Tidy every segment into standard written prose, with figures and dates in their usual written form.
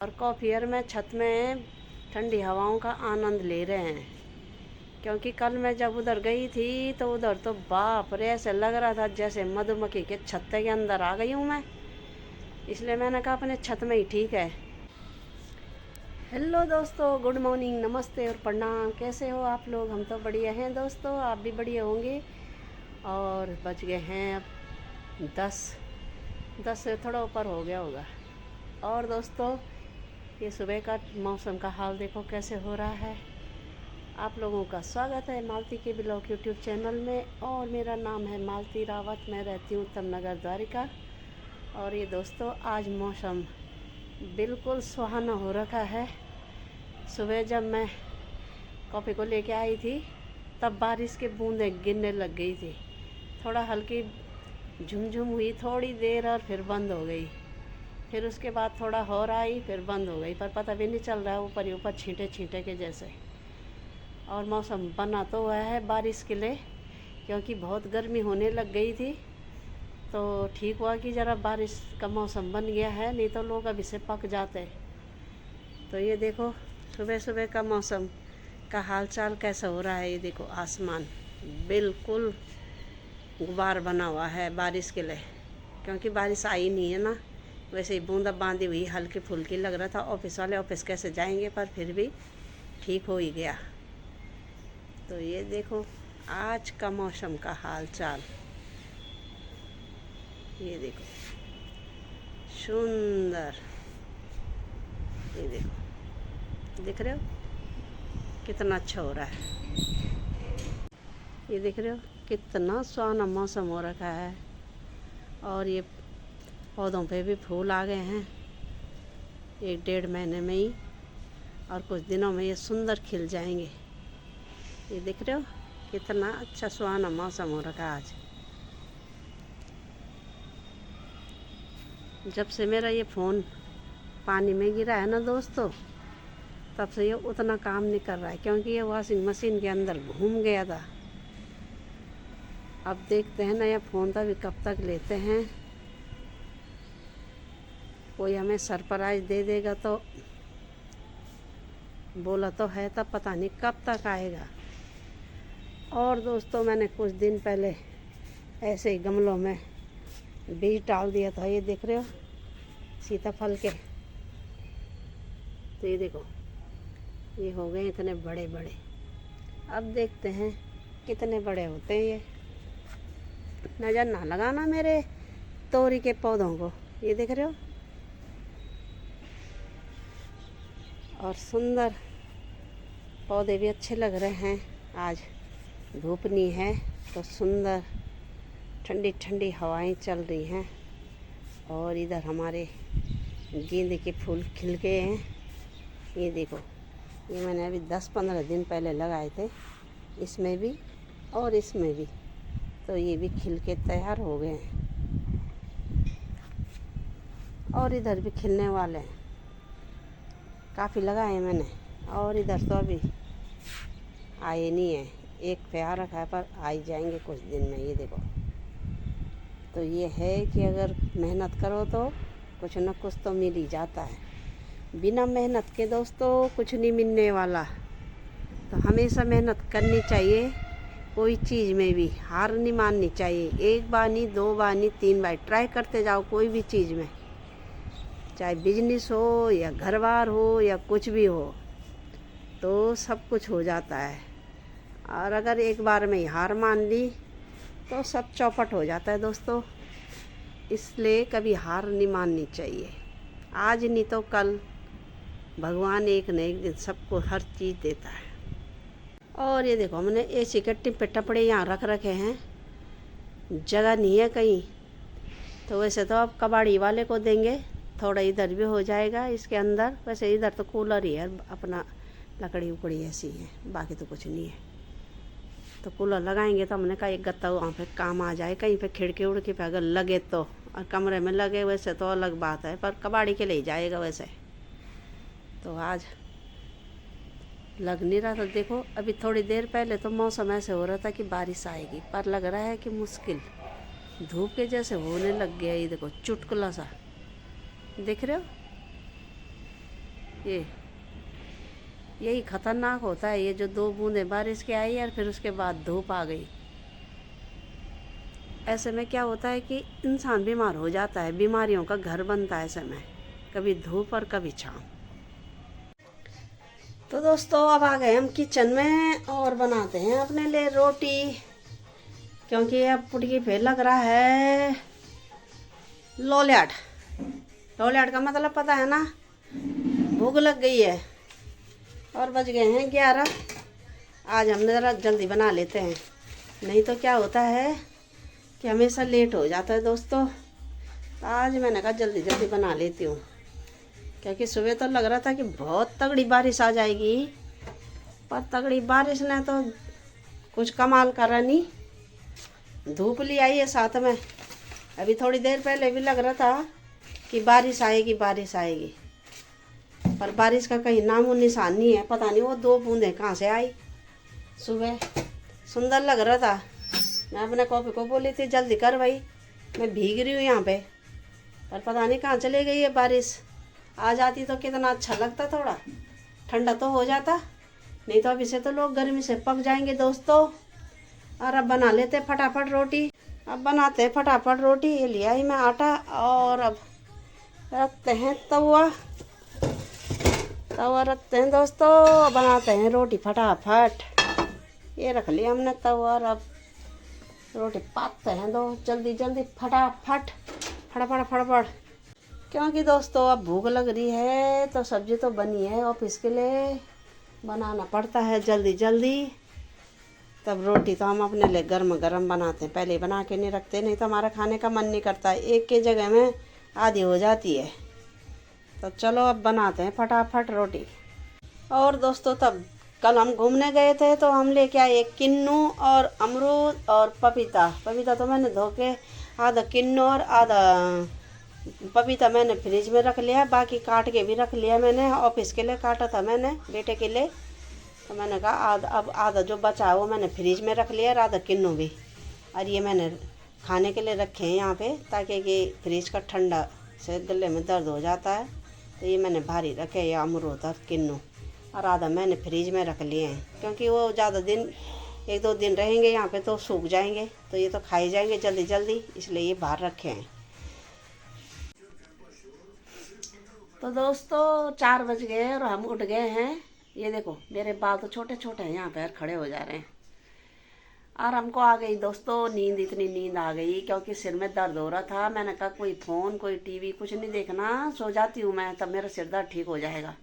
और कॉफियर में छत में ठंडी हवाओं का आनंद ले रहे हैं। क्योंकि कल मैं जब उधर गई थी तो उधर तो बाप रे, ऐसे लग रहा था जैसे मधुमक्खी के छत्ते के अंदर आ गई हूँ मैं। इसलिए मैंने कहा अपने छत में ही ठीक है। हेलो दोस्तों, गुड मॉर्निंग, नमस्ते और प्रणाम। कैसे हो आप लोग? हम तो बढ़िया हैं दोस्तों, आप भी बढ़िया होंगे। और बज गए हैं अब 10 से थोड़ा ऊपर हो गया होगा। और दोस्तों, ये सुबह का मौसम का हाल देखो कैसे हो रहा है। आप लोगों का स्वागत है मालती के ब्लॉग यूट्यूब चैनल में। और मेरा नाम है मालती रावत, मैं रहती हूँ उत्तम नगर द्वारिका। और ये दोस्तों, आज मौसम बिल्कुल सुहाना हो रखा है। सुबह जब मैं कॉफ़ी को लेके आई थी तब बारिश के बूंदें गिरने लग गई थी। थोड़ा हल्की झुमझुम हुई थोड़ी देर और फिर बंद हो गई। फिर उसके बाद थोड़ा और आई, फिर बंद हो गई, पर पता भी नहीं चल रहा है, ऊपर ही ऊपर छींटे छींटे के जैसे। और मौसम बना तो हुआ है बारिश के लिए, क्योंकि बहुत गर्मी होने लग गई थी। तो ठीक हुआ कि ज़रा बारिश का मौसम बन गया है, नहीं तो लोग अभी से पक जाते। तो ये देखो सुबह सुबह का मौसम का हाल चाल कैसा हो रहा है। ये देखो आसमान बिल्कुल गुबार बना हुआ है बारिश के लिए, क्योंकि बारिश आई नहीं है ना। वैसे ही बूंदा बांदी हुई हल्की फुल्की लग रहा था। ऑफिस वाले ऑफिस कैसे जाएंगे, पर फिर भी ठीक हो ही गया। तो ये देखो आज का मौसम का हाल चाल, ये देखो सुंदर। ये देखो, दिख रहे हो कितना अच्छा हो रहा है। ये देख रहे हो कितना सुहाना मौसम हो रखा है। और ये पौधों पे भी फूल आ गए हैं 1-1.5 महीने में ही, और कुछ दिनों में ये सुंदर खिल जाएंगे। ये देख रहे हो कितना अच्छा सुहाना मौसम हो रखा है आज। जब से मेरा ये फ़ोन पानी में गिरा है ना दोस्तों, तब से ये उतना काम नहीं कर रहा है, क्योंकि ये वॉशिंग मशीन के अंदर घूम गया था। अब देखते हैं नया फ़ोन तो अभी कब तक लेते हैं। कोई हमें सरप्राइज़ दे देगा तो, बोला तो है, तब पता नहीं कब तक आएगा। और दोस्तों, मैंने कुछ दिन पहले ऐसे ही गमलों में बीज डाल दिया था। ये देख रहे हो सीताफल के। तो ये देखो ये हो गए इतने बड़े बड़े। अब देखते हैं कितने बड़े होते हैं। ये नज़र ना लगाना मेरे तोरी के पौधों को। ये देख रहे हो, और सुंदर पौधे भी अच्छे लग रहे हैं। आज धूप नहीं है तो सुंदर ठंडी ठंडी हवाएं चल रही हैं। और इधर हमारे गेंदे के फूल खिल गए हैं। ये देखो, ये मैंने अभी 10-15 दिन पहले लगाए थे, इसमें भी और इसमें भी। तो ये भी खिल के तैयार हो गए हैं, और इधर भी खिलने वाले हैं। काफ़ी लगाए हैं मैंने, और इधर तो अभी आए नहीं है। एक पे आ रखा है, पर आ ही जाएंगे कुछ दिन में। ये देखो, तो ये है कि अगर मेहनत करो तो कुछ न कुछ तो मिल ही जाता है। बिना मेहनत के दोस्तों कुछ नहीं मिलने वाला। तो हमेशा मेहनत करनी चाहिए, कोई चीज़ में भी हार नहीं माननी चाहिए। 1 बार नहीं, 2 बार नहीं, 3 बार ट्राई करते जाओ कोई भी चीज़ में, चाहे बिजनेस हो या घर बार हो या कुछ भी हो, तो सब कुछ हो जाता है। और अगर एक बार में ही हार मान ली तो सब चौपट हो जाता है दोस्तों। इसलिए कभी हार नहीं माननी चाहिए। आज नहीं तो कल भगवान एक न एक दिन सबको हर चीज़ देता है। और ये देखो, हमने एसी के टिप पे टपड़े यहाँ रख रखे हैं, जगह नहीं है कहीं। तो वैसे तो अब कबाड़ी वाले को देंगे, थोड़ा इधर भी हो जाएगा इसके अंदर। वैसे इधर तो कूलर ही है अपना, लकड़ी उकड़ी ऐसी है, बाकी तो कुछ नहीं है। तो कूलर लगाएंगे तो हमने कहा एक गत्ता वहाँ पे काम आ जाए, कहीं पे खिड़की उड़की पे अगर लगे तो। और कमरे में लगे वैसे तो अलग बात है, पर कबाड़ी के लिए ही जाएगा वैसे। तो आज लग नहीं रहा था। देखो अभी थोड़ी देर पहले तो मौसम ऐसे हो रहा था कि बारिश आएगी, पर लग रहा है कि मुश्किल, धूप के जैसे होने लग गया। ये देखो चुटकुला सा, देख रहे हो ये यही खतरनाक होता है, ये जो 2 बूंदें बारिश की आई और फिर उसके बाद धूप आ गई। ऐसे में क्या होता है कि इंसान बीमार हो जाता है, बीमारियों का घर बनता है ऐसे में, कभी धूप और कभी छाँव। तो दोस्तों अब आ गए हम किचन में और बनाते हैं अपने लिए रोटी, क्योंकि अब पुटकी पे लग रहा है लोलियाट। लोलियाट का मतलब पता है ना, भूख लग गई है और बज गए हैं 11। आज हमने ज़रा जल्दी बना लेते हैं, नहीं तो क्या होता है कि हमेशा लेट हो जाता है दोस्तों। तो आज मैंने कहा जल्दी जल्दी बना लेती हूँ, क्योंकि सुबह तो लग रहा था कि बहुत तगड़ी बारिश आ जाएगी, पर तगड़ी बारिश ने तो कुछ कमाल करा नहीं। धूप ली आई है साथ में। अभी थोड़ी देर पहले भी लग रहा था कि बारिश आएगी बारिश आएगी, पर बारिश का कहीं नामो निशान नहीं है। पता नहीं वो 2 बूंदें कहाँ से आई। सुबह सुंदर लग रहा था, मैं अपने कॉपी को बोली थी जल्दी कर भाई, मैं भीग रही हूँ यहाँ पे, पर पता नहीं कहाँ चली गई है बारिश। आ जाती तो कितना अच्छा लगता, थोड़ा ठंडा तो हो जाता, नहीं तो अभी से तो लोग गर्मी से पक जाएंगे दोस्तों। और अब बना लेते फटाफट रोटी। अब बनाते हैं फटाफट रोटी। ये लिया ही मैं आटा, और अब रखते हैं तवा रखते हैं दोस्तों, बनाते हैं रोटी फटाफट। ये रख लिया हमने तवा, और अब रोटी पाते हैं दो जल्दी जल्दी फटाफट फटाफट फटाफट, क्योंकि दोस्तों अब भूख लग रही है तो सब्जी तो बनी है, ऑफिस के लिए बनाना पड़ता है जल्दी जल्दी। तब रोटी तो हम अपने लिए गर्म गर्म बनाते हैं, पहले बना के नहीं रखते, नहीं तो हमारा खाने का मन नहीं करता, एक के जगह में आधी हो जाती है। तो चलो अब बनाते हैं फटाफट रोटी। और दोस्तों तब कल हम घूमने गए थे तो हम लेके आए एक किन्नू और अमरूद और पपीता तो मैंने धो के आधा किन्नू और आधा पपीता मैंने फ्रिज में रख लिया, बाकी काट के भी रख लिया मैंने, ऑफिस के लिए काटा था मैंने बेटे के लिए। तो मैंने कहा अब आधा जो बचा है वो मैंने फ्रिज में रख लिया और आधा किन्नू भी, और ये मैंने खाने के लिए रखे हैं यहाँ पे, ताकि कि फ्रिज का ठंडा से गले में दर्द हो जाता है। तो ये मैंने भारी रखे, ये अमरूद और किन्नू, और आधा मैंने फ्रिज में रख लिए हैं, क्योंकि वो ज़्यादा दिन 1-2 दिन रहेंगे यहाँ पे तो सूख जाएंगे, तो ये तो खाए जाएंगे जल्दी जल्दी, इसलिए ये बाहर रखे हैं। तो दोस्तों 4 बज गए और हम उठ गए हैं। ये देखो मेरे बाल तो छोटे छोटे हैं, यहाँ पर खड़े हो जा रहे हैं। और हमको आ गई दोस्तों नींद, इतनी नींद आ गई क्योंकि सिर में दर्द हो रहा था। मैंने कहा कोई फ़ोन कोई टीवी कुछ नहीं देखना, सो जाती हूँ मैं, तब मेरा सिर दर्द ठीक हो जाएगा।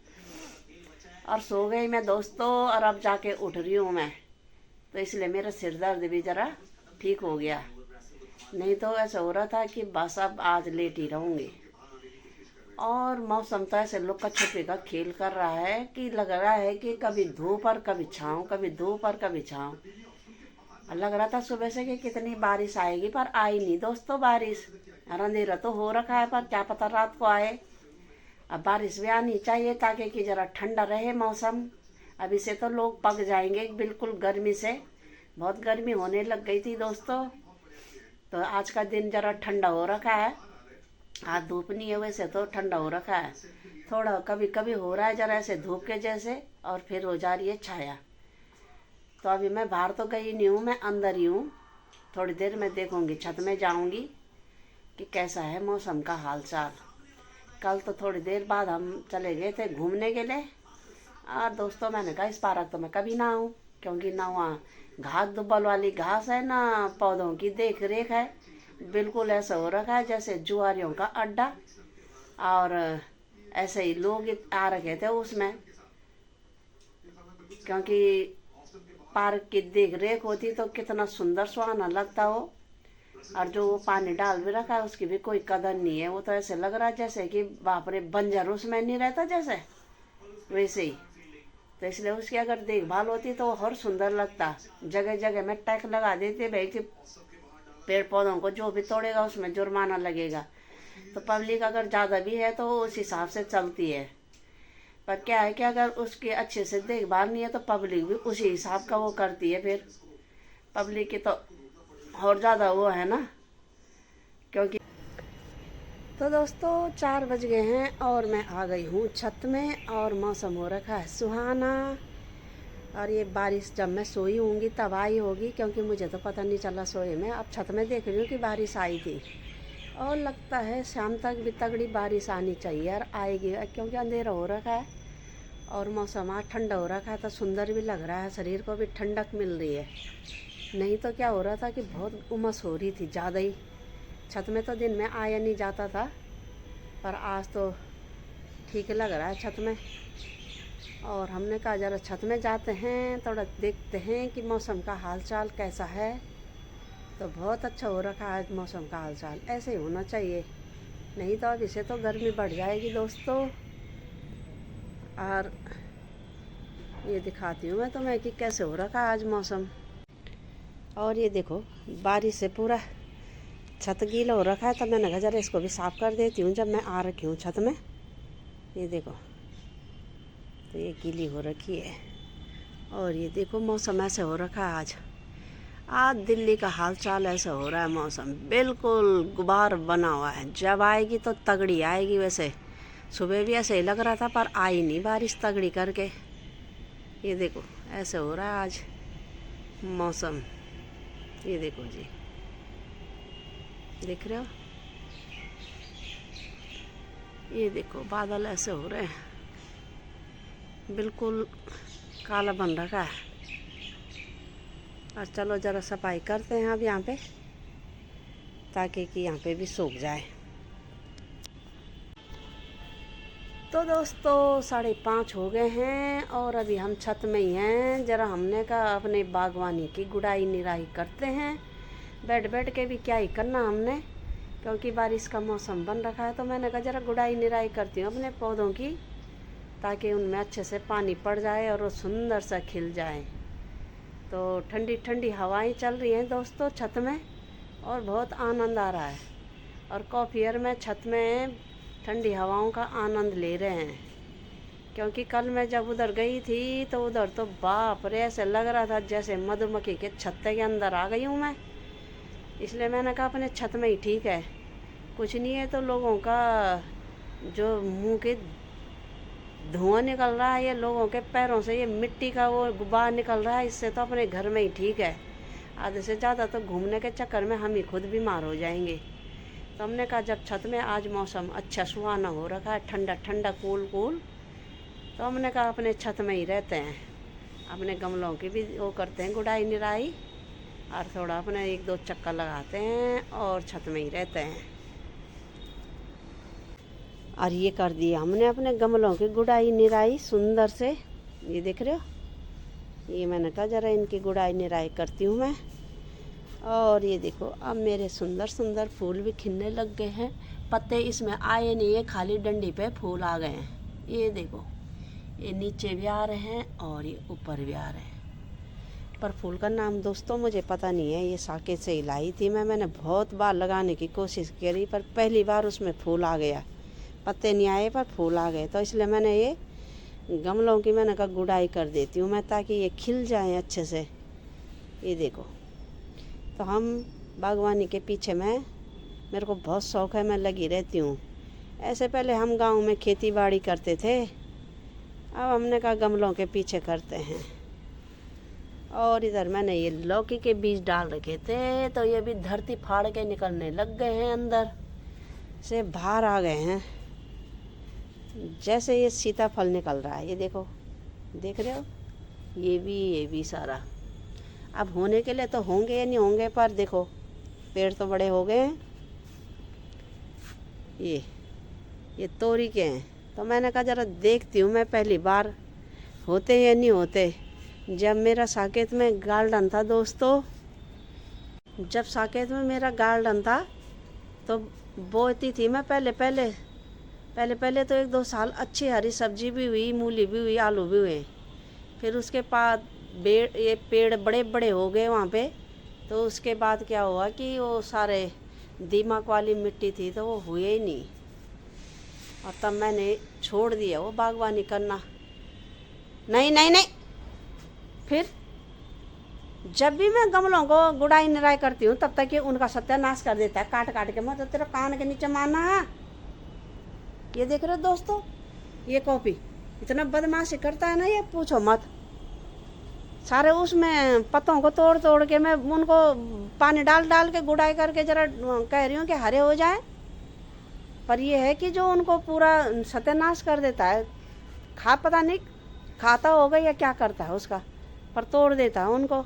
और सो गई मैं दोस्तों, और अब जाके उठ रही हूँ मैं, तो इसलिए मेरा सिर दर्द भी ज़रा ठीक हो गया, नहीं तो ऐसा हो रहा था कि बस अब आज लेट ही रहूँगी। और मौसम तो ऐसे लुक्का छुपी का खेल कर रहा है कि लग रहा है कि कभी धूप और कभी छाँव, कभी धूप और कभी छाँव। लग रहा था सुबह से कि कितनी बारिश आएगी, पर आई नहीं दोस्तों बारिश। अंधेरा तो हो रखा है, पर क्या पता रात को आए। अब बारिश भी आनी चाहिए ताकि कि ज़रा ठंडा रहे मौसम। अभी से तो लोग पक जाएंगे बिल्कुल गर्मी से, बहुत गर्मी होने लग गई थी दोस्तों। तो आज का दिन ज़रा ठंडा हो रखा है, आज धूप नहीं है, वैसे तो ठंडा हो रखा है। थोड़ा कभी कभी हो रहा है ज़रा ऐसे धूप के जैसे, और फिर हो जा रही है छाया। तो अभी मैं बाहर तो गई नहीं हूँ, मैं अंदर ही हूँ। थोड़ी देर में देखूँगी, छत में जाऊँगी कि कैसा है मौसम का हाल चाल। कल तो थोड़ी देर बाद हम चले गए थे घूमने के लिए, और दोस्तों मैंने कहा इस पार्क तो मैं कभी ना आऊँ, क्योंकि ना वहाँ घास दुब्बल वाली घास है ना पौधों की देख रेख है। बिल्कुल ऐसा हो रखा है जैसे जुआरियों का अड्डा, और ऐसे ही लोग आ रखे थे उसमें, क्योंकि पार्क की देख रेख होती तो कितना सुंदर सुहाना लगता हो। और जो वो पानी डाल भी रखा है उसकी भी कोई कदर नहीं है, वो तो ऐसे लग रहा है जैसे कि बाप रे बंजर उसमें नहीं रहता जैसे, वैसे ही। तो इसलिए उसकी अगर देखभाल होती तो और सुंदर लगता। जगह जगह में टैक्स लगा देते भाई कि पेड़ पौधों को जो भी तोड़ेगा उसमें जुर्माना लगेगा। तो पब्लिक अगर ज़्यादा भी है तो उस हिसाब से चलती है, पर क्या है कि अगर उसकी अच्छे से देखभाल नहीं है तो पब्लिक भी उसी हिसाब का वो करती है। फिर पब्लिक की तो और ज़्यादा वो है ना, क्योंकि तो दोस्तों 4 बज गए हैं और मैं आ गई हूँ छत में और मौसम हो रखा है सुहाना। और ये बारिश जब मैं सोई होंगी तब आई होगी, क्योंकि मुझे तो पता नहीं चला सोए में। अब छत में देख रही हूँ कि बारिश आई थी और लगता है शाम तक भी तगड़ी बारिश आनी चाहिए और आएगी, क्योंकि अंधेरा हो रखा है और मौसम आज ठंडा हो रखा है तो सुंदर भी लग रहा है, शरीर को भी ठंडक मिल रही है। नहीं तो क्या हो रहा था कि बहुत उमस हो रही थी ज़्यादा ही। छत में तो दिन में आया नहीं जाता था, पर आज तो ठीक लग रहा है छत में। और हमने कहा ज़रा छत में जाते हैं, थोड़ा देखते हैं कि मौसम का हाल चाल कैसा है। तो बहुत अच्छा हो रखा है आज मौसम का हाल चाल, ऐसे ही होना चाहिए, नहीं तो अब इसे तो गर्मी बढ़ जाएगी दोस्तों। और ये दिखाती हूँ मैं तुम्हें कि कैसे हो रखा है आज मौसम। और ये देखो बारिश से पूरा छत गीला हो रखा है, तब मैंने कहा जरा इसको भी साफ़ कर देती हूँ जब मैं आ रखी हूँ छत में। ये देखो तो ये गीली हो रखी है। और ये देखो मौसम ऐसे हो रखा है आज दिल्ली का हाल चाल ऐसा हो रहा है, मौसम बिल्कुल गुबार बना हुआ है। जब आएगी तो तगड़ी आएगी। वैसे सुबह भी ऐसे ही लग रहा था पर आई नहीं बारिश तगड़ी करके। ये देखो ऐसे हो रहा है आज मौसम। ये देखो जी, देख रहे हो, ये देखो बादल ऐसे हो रहे हैं, बिल्कुल काला बन रखा है। और चलो ज़रा सफाई करते हैं अब यहाँ पे, ताकि कि यहाँ पे भी सूख जाए। तो दोस्तों 5:30 हो गए हैं और अभी हम छत में ही हैं। ज़रा हमने कहा अपने बागवानी की गुड़ाई निराई करते हैं। बैठ के भी क्या ही करना हमने, क्योंकि बारिश का मौसम बन रखा है। तो मैंने कहा ज़रा गुड़ाई निराई करती हूँ अपने पौधों की, ताकि उनमें अच्छे से पानी पड़ जाए और वो सुंदर सा खिल जाए। तो ठंडी ठंडी हवाएं चल रही हैं दोस्तों छत में और बहुत आनंद आ रहा है। और कॉफियर में छत में ठंडी हवाओं का आनंद ले रहे हैं, क्योंकि कल मैं जब उधर गई थी तो उधर तो बाप रे ऐसे लग रहा था जैसे मधुमक्खी के छत्ते के अंदर आ गई हूँ मैं। इसलिए मैंने कहा अपने छत में ही ठीक है, कुछ नहीं है तो लोगों का जो मुंह के धुआं निकल रहा है, ये लोगों के पैरों से ये मिट्टी का वो गुबार निकल रहा है, इससे तो अपने घर में ही ठीक है। आधे से ज़्यादा तो घूमने के चक्कर में हम ही खुद बीमार हो जाएंगे। तो हमने कहा जब छत में आज मौसम अच्छा सुहाना हो रखा है, ठंडा ठंडा कूल कूल, तो हमने कहा अपने छत में ही रहते हैं, अपने गमलों की भी वो करते हैं गुड़ाई निराई, और थोड़ा अपने 1-2 चक्कर लगाते हैं और छत में ही रहते हैं। और ये कर दिया हमने अपने गमलों की गुड़ाई निराई सुंदर से। ये देख रहे हो, ये मैंने कहा ज़रा इनकी गुड़ाई निराई करती हूँ मैं। और ये देखो अब मेरे सुंदर सुंदर फूल भी खिलने लग गए हैं। पत्ते इसमें आए नहीं है, खाली डंडी पे फूल आ गए हैं। ये देखो ये नीचे भी आ रहे हैं और ये ऊपर भी आ रहे हैं। पर फूल का नाम दोस्तों मुझे पता नहीं है, ये साकेत से ही लाई थी मैंने बहुत बार लगाने की कोशिश करी, पर पहली बार उसमें फूल आ गया। पत्ते नहीं आए पर फूल आ गए, तो इसलिए मैंने ये गमलों की मैंने कहा गुड़ाई कर देती हूँ मैं, ताकि ये खिल जाएं अच्छे से। ये देखो तो हम बागवानी के पीछे में, मेरे को बहुत शौक़ है, मैं लगी रहती हूँ। ऐसे पहले हम गांव में खेती बाड़ी करते थे, अब हमने कहा गमलों के पीछे करते हैं। और इधर मैंने ये लौकी के बीज डाल रखे थे, तो ये भी धरती फाड़ के निकलने लग गए हैं, अंदर से बाहर आ गए हैं, जैसे ये सीताफल निकल रहा है। ये देखो, देख रहे हो, ये भी सारा अब होने के लिए तो होंगे या नहीं होंगे, पर देखो पेड़ तो बड़े हो गए हैं। ये तोरी के हैं, तो मैंने कहा ज़रा देखती हूँ मैं पहली बार होते या नहीं होते। जब मेरा साकेत में गार्डन था दोस्तों, जब साकेत में मेरा गार्डन था तो बोती थी मैं पहले तो 1-2 साल अच्छी हरी सब्जी भी हुई, मूली भी हुई, आलू भी हुए। फिर उसके बाद ये पेड़ बड़े बड़े हो गए वहाँ पे, तो उसके बाद क्या हुआ कि वो सारे दीमक वाली मिट्टी थी तो वो हुए ही नहीं, और तब मैंने छोड़ दिया वो बागवानी करना। नहीं, फिर जब भी मैं गमलों को गुड़ाई निराई करती हूँ तब तक ये उनका सत्यानाश कर देता है, काट के। मैं तो तेरा कान के नीचे मारना है, ये देख रहे हो दोस्तों, ये कॉपी इतना बदमाशी करता है ना, ये पूछो मत। सारे उसमें पत्तों को तोड़ तोड़ के मैं उनको पानी डाल डाल के गुड़ाई करके जरा कह रही हूँ कि हरे हो जाए, पर ये है कि जो उनको पूरा सत्यानाश कर देता है। पता नहीं खाता होगा या क्या करता है उसका, पर तोड़ देता है उनको।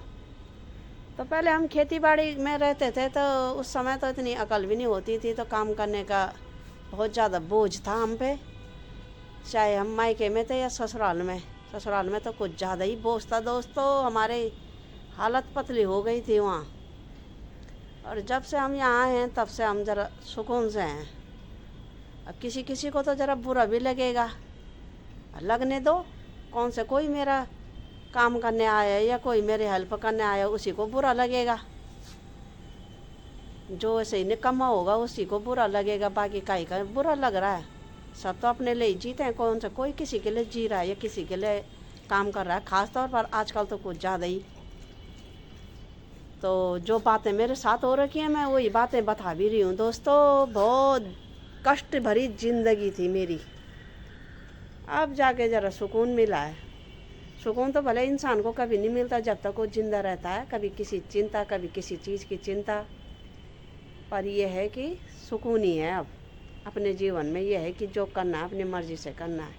तो पहले हम खेती बाड़ी में रहते थे तो उस समय तो इतनी अकल भी नहीं होती थी, तो काम करने का बहुत ज़्यादा बोझ था हम पे, चाहे हम मायके में थे या ससुराल में। ससुराल में तो कुछ ज़्यादा ही बोझ था दोस्तों, हमारे हालत पतली हो गई थी वहाँ। और जब से हम यहाँ आए हैं तब से हम ज़रा सुकून से हैं। अब किसी किसी को तो ज़रा बुरा भी लगेगा, लगने दो। कौन से कोई मेरा काम करने आया या कोई मेरे हेल्प करने आया उसी को बुरा लगेगा, जो ऐसे ही निकम्मा होगा उसी को बुरा लगेगा, बाकी काई का बुरा लग रहा है। सब तो अपने लिए जीते हैं, कौन सा कोई किसी के लिए जी रहा है या किसी के लिए काम कर रहा है। ख़ास तौर पर आजकल तो कुछ ज़्यादा ही। तो जो बातें मेरे साथ हो रखी हैं मैं वही बातें बता भी रही हूँ दोस्तों। बहुत कष्ट भरी ज़िंदगी थी मेरी, अब जाके ज़रा सुकून मिला है। सुकून तो भले इंसान को कभी नहीं मिलता जब तक वो जिंदा रहता है, कभी किसी चिंता, कभी किसी चीज़ की चिंता। पर यह है कि सुकून ही है अब अपने जीवन में। यह है कि जो करना है अपनी मर्ज़ी से करना है।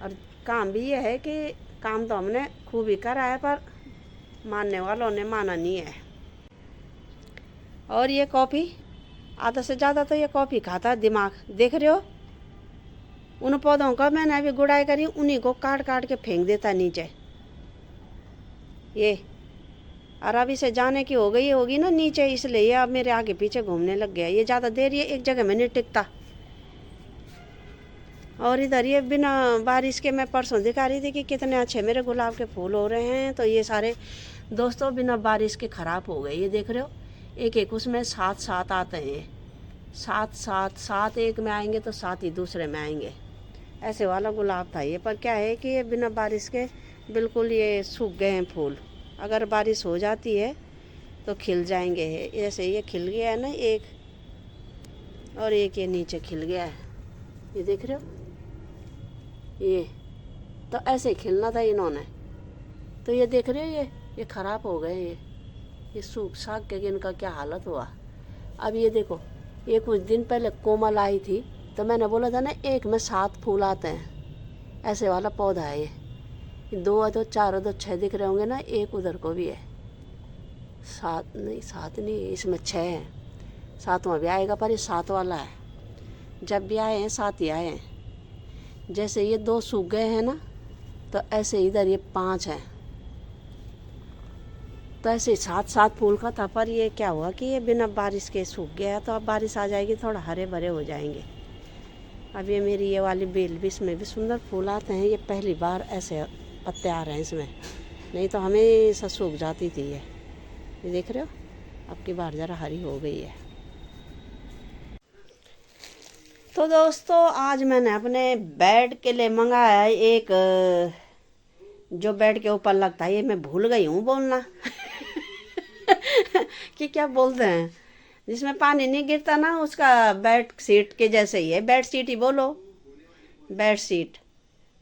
और काम भी यह है कि काम तो हमने खूब ही करा है, पर मानने वालों ने माना नहीं है। और ये कॉफ़ी आधा से ज़्यादा तो ये कॉफ़ी खाता है दिमाग, देख रहे हो। उन पौधों का मैंने अभी गुड़ाई करी, उन्हीं को काट काट के फेंक देता नीचे ये। और अब इसे जाने की हो गई होगी ना नीचे, इसलिए ये अब मेरे आगे पीछे घूमने लग गया। ये ज़्यादा देर ये एक जगह में नहीं टिकता। और इधर ये बिना बारिश के मैं परसों दिखा रही थी कि कितने अच्छे मेरे गुलाब के फूल हो रहे हैं, तो ये सारे दोस्तों बिना बारिश के ख़राब हो गए। ये देख रहे हो, एक एक उसमें 7 आते हैं। 7 एक में आएंगे तो 7 ही दूसरे में आएंगे। ऐसे वाला गुलाब था ये, पर क्या है कि ये बिना बारिश के बिल्कुल ये सूख गए हैं फूल। अगर बारिश हो जाती है तो खिल जाएंगे। ऐसे ये खिल गया है ना एक, और एक ये नीचे खिल गया है, ये देख रहे हो। ये तो ऐसे खिलना था इन्होंने, तो ये देख रहे हो ये ख़राब हो गए। ये सूख साख के इनका क्या हालत हुआ। अब ये देखो, ये कुछ दिन पहले कोमल आई थी तो मैंने बोला था ना एक में 7 फूल आते हैं, ऐसे वाला पौधा है ये। 2 तो 4 तो 6 दिख रहे होंगे ना, एक उधर को भी है। 7 नहीं, इसमें 6 है। 7वां भी आएगा, पर ये 7 वाला है। जब भी आए हैं 7 ही आए हैं। जैसे ये 2 सूख गए हैं ना, तो ऐसे इधर ये 5 हैं। तो ऐसे 7 फूल का था, पर ये क्या हुआ कि ये बिना बारिश के सूख गया। तो अब बारिश आ जाएगी, थोड़ा हरे भरे हो जाएंगे। अब ये मेरी ये वाली बेल भी, इसमें भी सुंदर फूल आते हैं। ये पहली बार ऐसे पत्ते आ रहे हैं इसमें, नहीं तो हमेशा सूख जाती थी ये देख रहे हो। अब की बार ज़रा हरी हो गई है। तो दोस्तों आज मैंने अपने बेड के लिए मंगाया है एक, जो बेड के ऊपर लगता है, ये मैं भूल गई हूँ बोलना कि क्या बोलते हैं, जिसमें पानी नहीं गिरता ना, उसका बेड शीट के जैसे ही है। बेड शीट ही बोलो, बेड शीट।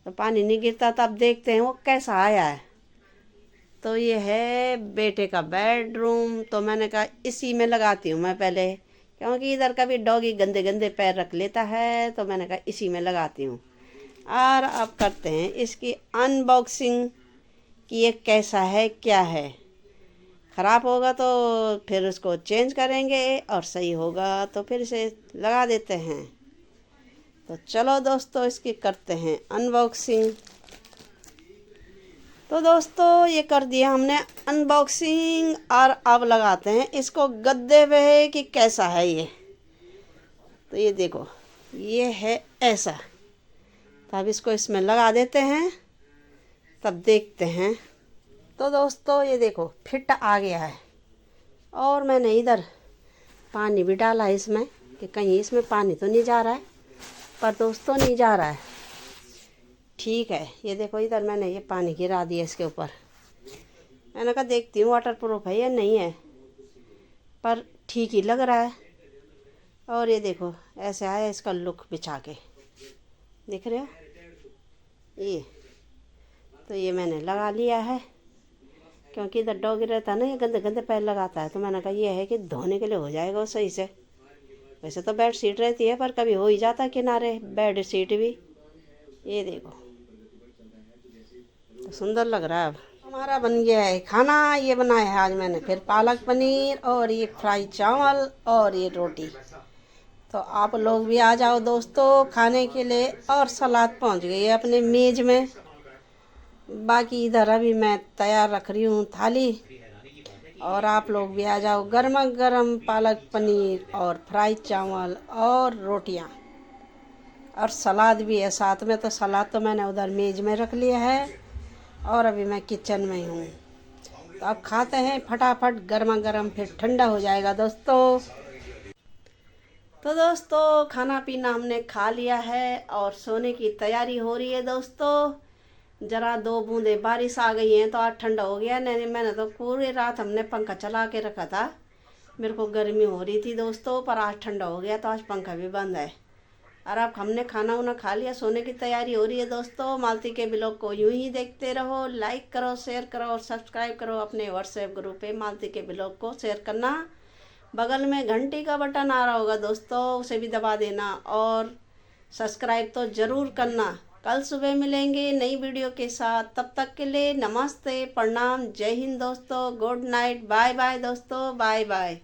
तो पानी नहीं गिरता। तब देखते हैं वो कैसा आया है। तो ये है बेटे का बेडरूम। तो मैंने कहा इसी में लगाती हूँ मैं पहले, क्योंकि इधर का भी डॉगी गंदे गंदे पैर रख लेता है। तो मैंने कहा इसी में लगाती हूँ। और अब करते हैं इसकी अनबॉक्सिंग कि ये कैसा है, क्या है। ख़राब होगा तो फिर उसको चेंज करेंगे, और सही होगा तो फिर इसे लगा देते हैं। तो चलो दोस्तों इसकी करते हैं अनबॉक्सिंग। तो दोस्तों ये कर दिया हमने अनबॉक्सिंग, और अब लगाते हैं इसको गद्दे पे कि कैसा है ये। तो ये देखो, ये है ऐसा। तो अब इसको इसमें लगा देते हैं, तब देखते हैं। तो दोस्तों ये देखो फिट आ गया है। और मैंने इधर पानी भी डाला है इसमें, कि कहीं इसमें पानी तो नहीं जा रहा है। पर दोस्तों नहीं जा रहा है, ठीक है। ये देखो इधर मैंने ये पानी गिरा दिया इसके ऊपर। मैंने कहा देखती हूँ वाटर प्रूफ है या नहीं है, पर ठीक ही लग रहा है। और ये देखो ऐसे आया इसका लुक बिछा के, देख रहे हो ये। तो ये मैंने लगा लिया है, क्योंकि इधर डॉगी रहता है ना, ये गंदे गंदे पैर लगाता है, तो मैंने कहा ये है कि धोने के लिए हो जाएगा वो सही से। वैसे तो बेड शीट रहती है, पर कभी हो ही जाता है किनारे बेड शीट भी। ये देखो तो सुंदर लग रहा है। अब हमारा बन गया है खाना। ये बनाया है आज मैंने फिर पालक पनीर, और ये फ्राई चावल, और ये रोटी। तो आप लोग भी आ जाओ दोस्तों खाने के लिए। और सलाद पहुंच गई है अपने मेज़ में। बाकी इधर अभी मैं तैयार रख रही हूँ थाली, और आप लोग भी आ जाओ। गर्मा गर्म पालक पनीर और फ्राई चावल और रोटियाँ, और सलाद भी है साथ में। तो सलाद तो मैंने उधर मेज़ में रख लिया है, और अभी मैं किचन में हूँ। तो अब खाते हैं फटाफट गर्मा गर्म, फिर ठंडा हो जाएगा दोस्तों। तो दोस्तों खाना पीना हमने खा लिया है, और सोने की तैयारी हो रही है दोस्तों। ज़रा 2 बूंदे बारिश आ गई हैं तो आज ठंडा हो गया। नहीं, मैंने तो पूरी रात हमने पंखा चला के रखा था। मेरे को गर्मी हो रही थी दोस्तों, पर आज ठंडा हो गया तो आज पंखा भी बंद है। और अब हमने खाना वाना खा लिया, सोने की तैयारी हो रही है दोस्तों। मालती के ब्लॉग को यूं ही देखते रहो, लाइक करो, शेयर करो और सब्सक्राइब करो। अपने व्हाट्सएप ग्रुप पे मालती के ब्लॉग को शेयर करना। बगल में घंटी का बटन आ रहा होगा दोस्तों, उसे भी दबा देना, और सब्सक्राइब तो ज़रूर करना। कल सुबह मिलेंगे नई वीडियो के साथ। तब तक के लिए नमस्ते, प्रणाम, जय हिंद दोस्तों, गुड नाइट, बाय बाय दोस्तों, बाय बाय।